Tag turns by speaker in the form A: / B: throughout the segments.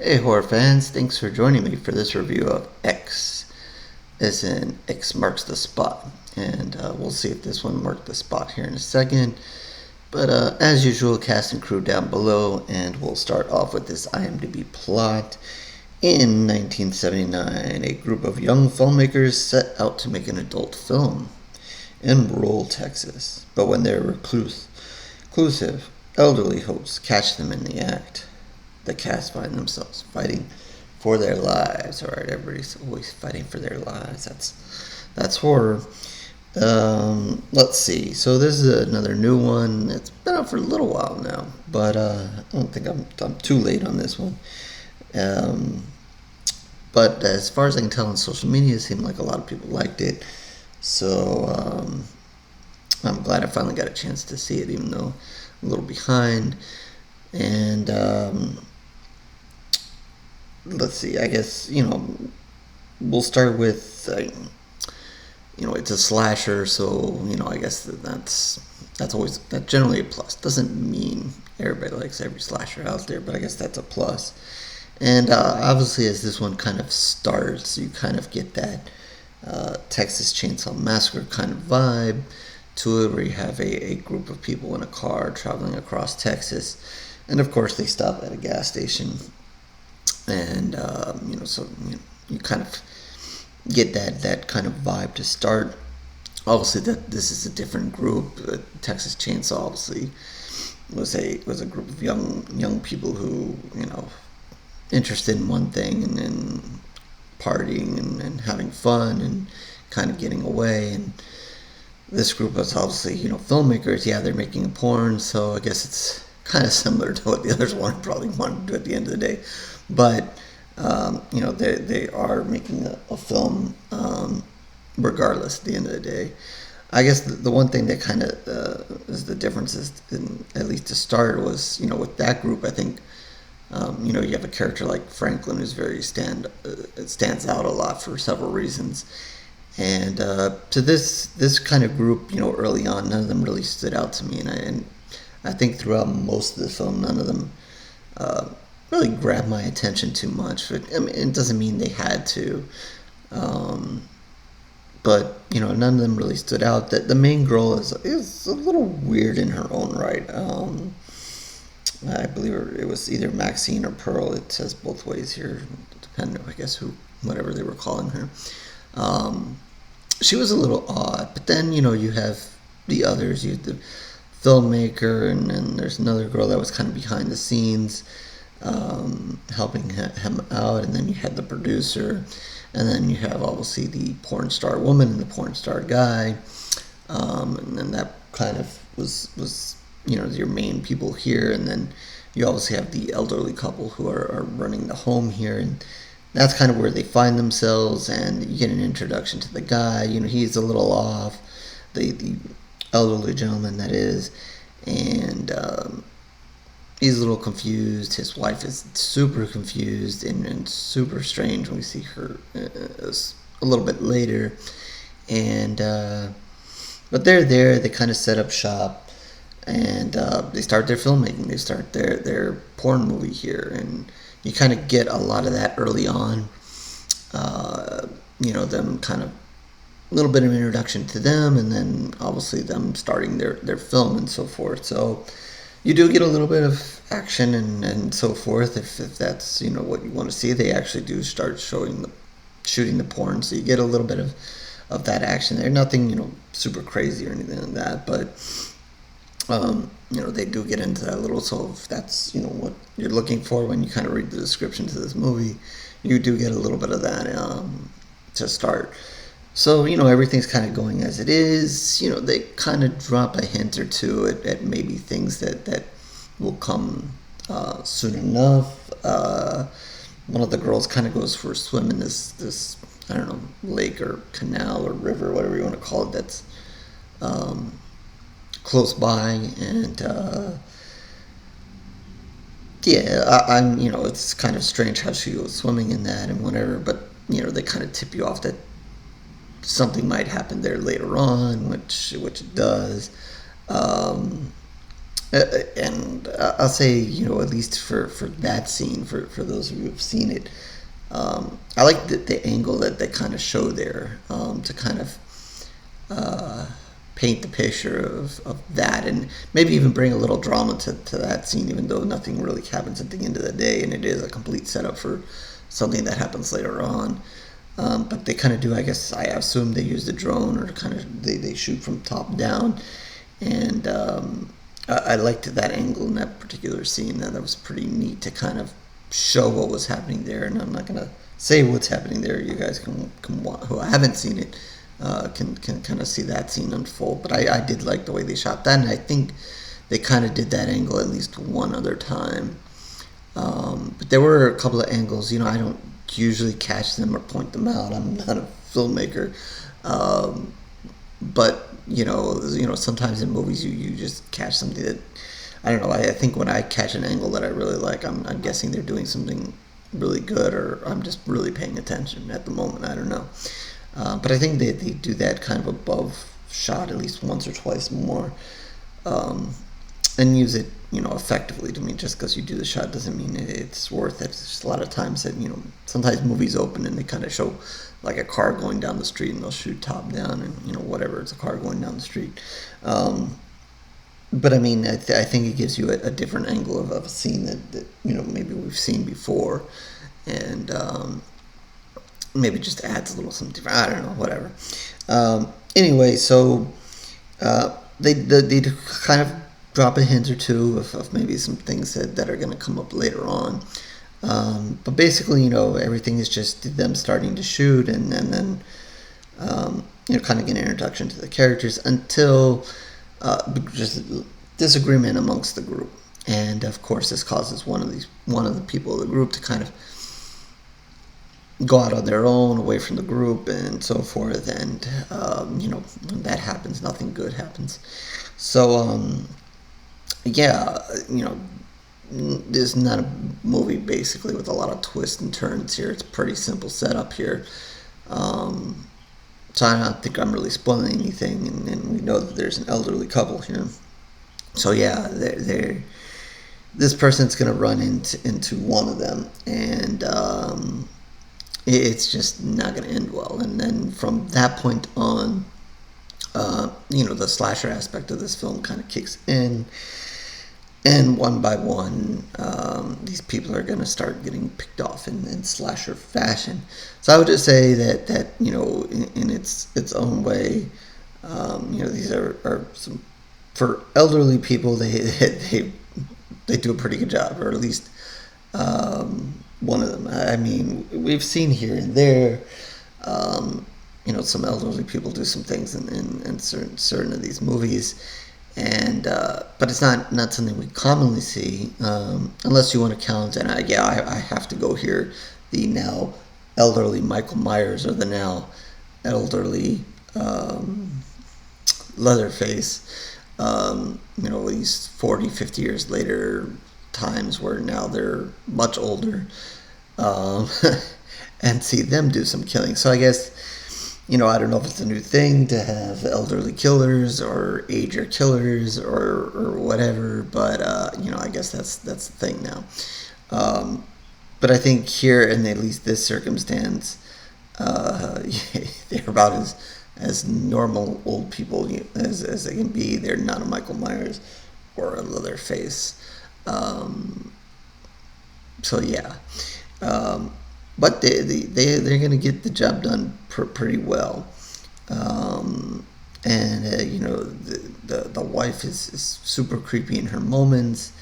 A: Hey horror fans, thanks for joining me for this review of X, as in X Marks the Spot. And we'll see if this one marked the spot here in a second. But as usual, cast and crew down below, and we'll start off with this IMDb plot. In 1979, a group of young filmmakers set out to make an adult film in rural Texas. But when their reclusive, elderly hosts catch them in the act, the cast find themselves fighting for their lives. All right, everybody's always fighting for their lives. That's horror. Let's see. So this is another new one. It's been out for a little while now, but I don't think I'm too late on this one. But as far as I can tell on social media, it seemed like a lot of people liked it. So I'm glad I finally got a chance to see it, even though I'm a little behind. And let's see. I guess we'll start with it's a slasher, so I guess that's generally a plus. Doesn't mean everybody likes every slasher out there, but I guess that's a plus. And obviously, as this one kind of starts, you kind of get that Texas Chainsaw Massacre kind of vibe to it, where you have a group of people in a car traveling across Texas, and of course they stop at a gas station, and you kind of get that kind of vibe to start. Obviously, that this is a different group. Texas Chainsaw obviously was a group of young people who interested in one thing, and then partying and having fun and kind of getting away. And this group was obviously filmmakers. Yeah, they're making a porn, so I guess it's kind of similar to what the others probably wanted to do at the end of the day. But they are making a film regardless at the end of the day. I guess the one thing that kind of is the difference is, at least to start, was with that group, I think you have a character like Franklin who's stands out a lot for several reasons. And to this kind of group, early on, none of them really stood out to me, and I think throughout most of the film, none of them really grabbed my attention too much. But I mean, it doesn't mean they had to, but none of them really stood out. That the main girl is a little weird in her own right. I believe it was either Maxine or Pearl. It says both ways here, depending, I guess, whatever they were calling her. She was a little odd, but then you have the others. You have the filmmaker, and then there's another girl that was kind of behind the scenes, helping him out, and then you had the producer, and then you have obviously the porn star woman and the porn star guy, and then that kind of was your main people here. And then you obviously have the elderly couple who are running the home here, and that's kind of where they find themselves. And you get an introduction to the guy. He's a little off, the elderly gentleman that is, and he's a little confused. His wife is super confused and super strange when we see her a little bit later. And but they're there. They kind of set up shop, and they start their filmmaking. They start their porn movie here, and you kind of get a lot of that early on. Them kind of a little bit of introduction to them, and then obviously them starting their film and so forth. So you do get a little bit of action and so forth. If that's what you want to see, they actually do start shooting the porn, so you get a little bit of that action there. Nothing super crazy or anything like that, but they do get into that a little. So if that's what you're looking for when you kind of read the description to this movie, you do get a little bit of that to start. So everything's kind of going as it is. They kind of drop a hint or two at maybe things that will come soon enough. One of the girls kind of goes for a swim in this I don't know, lake or canal or river, whatever you want to call it, that's close by. And I'm it's kind of strange how she goes swimming in that and whatever, but they kind of tip you off that something might happen there later on, which it does. And I'll say, at least for that scene, for those of you who've seen it, I like the angle that kind of show there, to kind of uh, paint the picture of that, and maybe even bring a little drama to that scene, even though nothing really happens at the end of the day, and it is a complete setup for something that happens later on. But they kind of do, I guess, I assume they use the drone, or kind of they shoot from top down, and I liked that angle in that particular scene. That was pretty neat to kind of show what was happening there. And I'm not gonna say what's happening there. You guys can who haven't seen it, can kind of see that scene unfold. But I did like the way they shot that, and I think they kind of did that angle at least one other time. But there were a couple of angles. I don't usually catch them or point them out. I'm not a filmmaker, but sometimes in movies you just catch something that, I don't know. I think when I catch an angle that I really like, I'm guessing they're doing something really good, or I'm just really paying attention at the moment. I don't know, but I think they do that kind of above shot at least once or twice more, and use it effectively. To me, just because you do the shot doesn't mean it's worth it. It's just a lot of times that sometimes movies open and they kind of show like a car going down the street, and they'll shoot top down, and whatever, it's a car going down the street. But I mean, I think it gives you a different angle of a scene that maybe we've seen before, and maybe just adds a little something different. I don't know, whatever. Anyway, so they kind of drop a hint or two of maybe some things that are going to come up later on. But basically, everything is just them starting to shoot, and then kind of get an introduction to the characters until just disagreement amongst the group. And of course, this causes one of the people of the group to kind of go out on their own, away from the group, and so forth. And when that happens, nothing good happens. So this is not a movie basically with a lot of twists and turns here. It's a pretty simple setup here. So I don't think I'm really spoiling anything, and we know that there's an elderly couple here. So yeah, this person's gonna run into one of them, and it's just not gonna end well. And then from that point on, the slasher aspect of this film kind of kicks in. And one by one, these people are going to start getting picked off in slasher fashion. So I would just say that in its own way, these are some, for elderly people, they do a pretty good job, or at least one of them. I mean, we've seen here and there, some elderly people do some things in certain of these movies. And but it's not something we commonly see, unless you want to count. And I have to go here. The now elderly Michael Myers, or the now elderly Leatherface. These 40, 50 years later, times where now they're much older, and see them do some killing. So I guess, I don't know if it's a new thing to have elderly killers or ager killers or whatever, but I guess that's the thing now. But I think here, in at least this circumstance, they're about as normal old people as they can be. They're not a Michael Myers or a Leatherface. So yeah. But they're going to get the job done pretty well. And the wife is super creepy in her moments.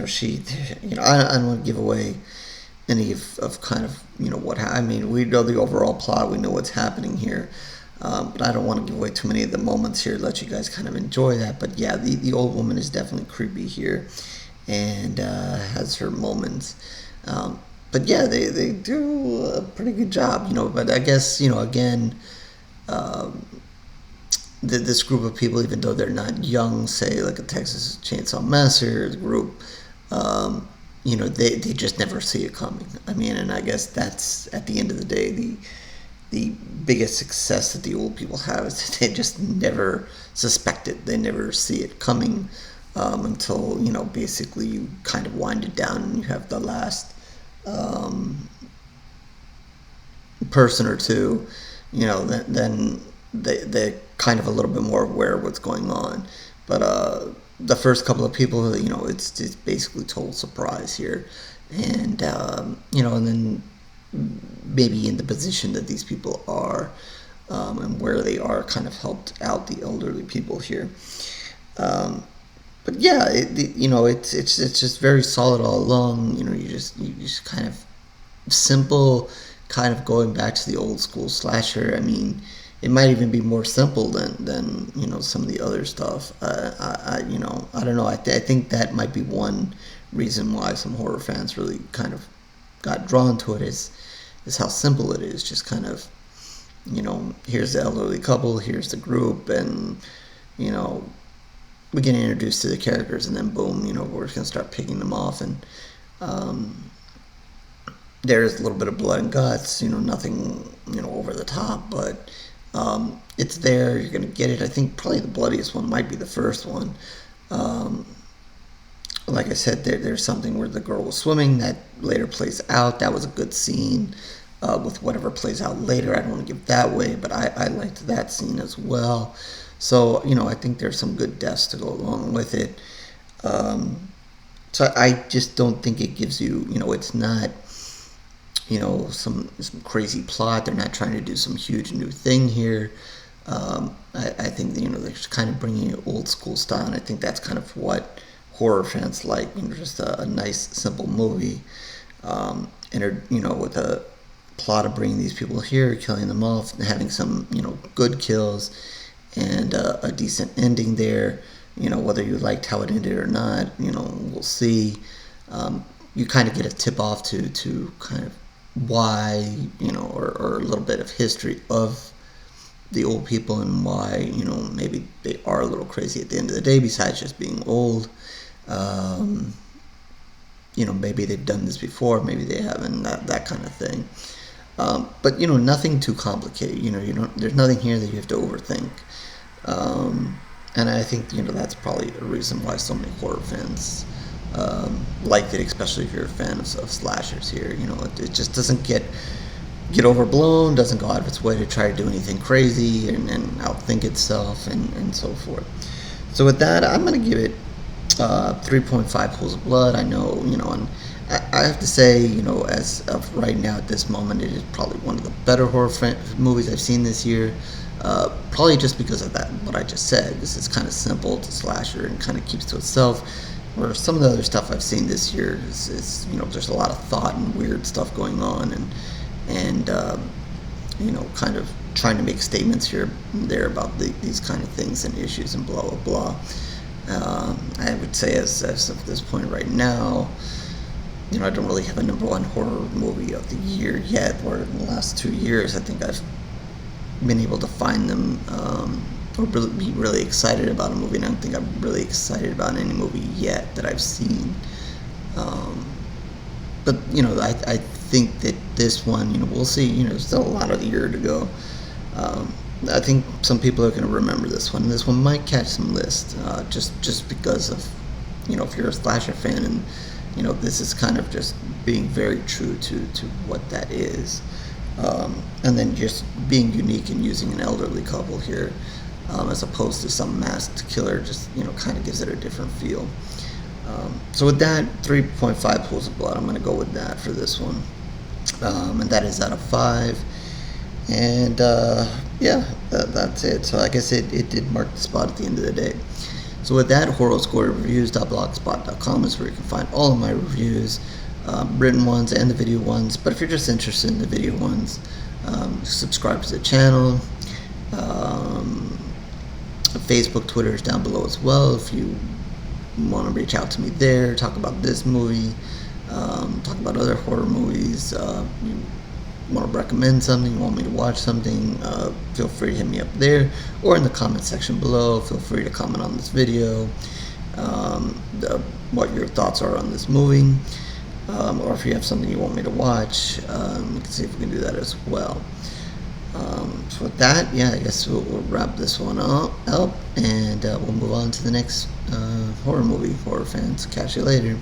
A: She, I don't want to give away any of kind of, what, I mean, we know the overall plot, we know what's happening here. But I don't want to give away too many of the moments here, let you guys kind of enjoy that. But yeah, the old woman is definitely creepy here, and has her moments. But yeah, they do a pretty good job, but I guess, again, this group of people, even though they're not young, say like a Texas Chainsaw Massacre group, they just never see it coming. I mean, and I guess that's, at the end of the day, the biggest success that the old people have is that they just never suspect it. They never see it coming until, basically you kind of wind it down and you have the last person or two, then they're kind of a little bit more aware of what's going on. But the first couple of people, it's basically total surprise here. And, and then maybe in the position that these people are and where they are kind of helped out the elderly people here. But yeah, it's just very solid all along. You just kind of simple, kind of going back to the old school slasher. I mean, it might even be more simple than some of the other stuff. I don't know. I think that might be one reason why some horror fans really kind of got drawn to it is how simple it is. Just kind of, here's the elderly couple, here's the group, and we get introduced to the characters, and then boom, we're just gonna start picking them off, and there's a little bit of blood and guts, nothing, over the top, but it's there. You're gonna get it. I think probably the bloodiest one might be the first one. Like I said, there's something where the girl was swimming that later plays out. That was a good scene. With whatever plays out later, I don't want to give that away, but I liked that scene as well. So, I think there's some good deaths to go along with it. So I just don't think it gives you, it's not, some crazy plot. They're not trying to do some huge new thing here. I think, they're just kind of bringing it old school style, and I think that's kind of what horror fans like, just a nice, simple movie, with a plot of bringing these people here, killing them off, and having some, good kills, and a decent ending there. Whether you liked how it ended or not, we'll see. You kind of get a tip off to kind of why, or a little bit of history of the old people and why, maybe they are a little crazy at the end of the day, besides just being old. Maybe they've done this before, maybe they haven't, that kind of thing. But nothing too complicated. There's nothing here that you have to overthink. And I think that's probably a reason why so many horror fans liked it, especially if you're a fan of slashers here. It just doesn't get overblown, doesn't go out of its way to try to do anything crazy and outthink itself and so forth. So with that, I'm gonna give it 3.5 pools of blood. I know, and I have to say, as of right now at this moment, it is probably one of the better horror movies I've seen this year. Probably just because of that, what I just said. This is kind of simple, it's a slasher, and kind of keeps to itself. Where some of the other stuff I've seen this year is there's a lot of thought and weird stuff going on, and kind of trying to make statements here and there about these kind of things and issues and blah blah blah. I would say as of this point right now, I don't really have a number one horror movie of the year yet, or in the last 2 years. I think I've been able to find them or be really excited about a movie, and I don't think I'm really excited about any movie yet that I've seen. But I think that this one, we'll see. There's still a lot of the year to go. I think some people are going to remember this one. This one might catch some lists, just because of, if you're a slasher fan, and this is kind of just being very true to what that is, and then just being unique and using an elderly couple here, as opposed to some masked killer, just kind of gives it a different feel. So with that, 3.5 pools of blood, I'm going to go with that for this one, and that is out of 5. And that's it. So like I said, it did mark the spot at the end of the day. So with that, horrorscorereviews.blogspot.com is where you can find all of my reviews, written ones and the video ones. But if you're just interested in the video ones, subscribe to the channel. Facebook, Twitter is down below as well. If you want to reach out to me there, talk about this movie, talk about other horror movies, you want to recommend something, you want me to watch something, feel free to hit me up there, or in the comment section below. Feel free to comment on this video, what your thoughts are on this movie, or if you have something you want me to watch, we can see if we can do that as well. So with that, yeah, I guess we'll wrap this one up and we'll move on to the next horror movie. Horror fans, catch you later.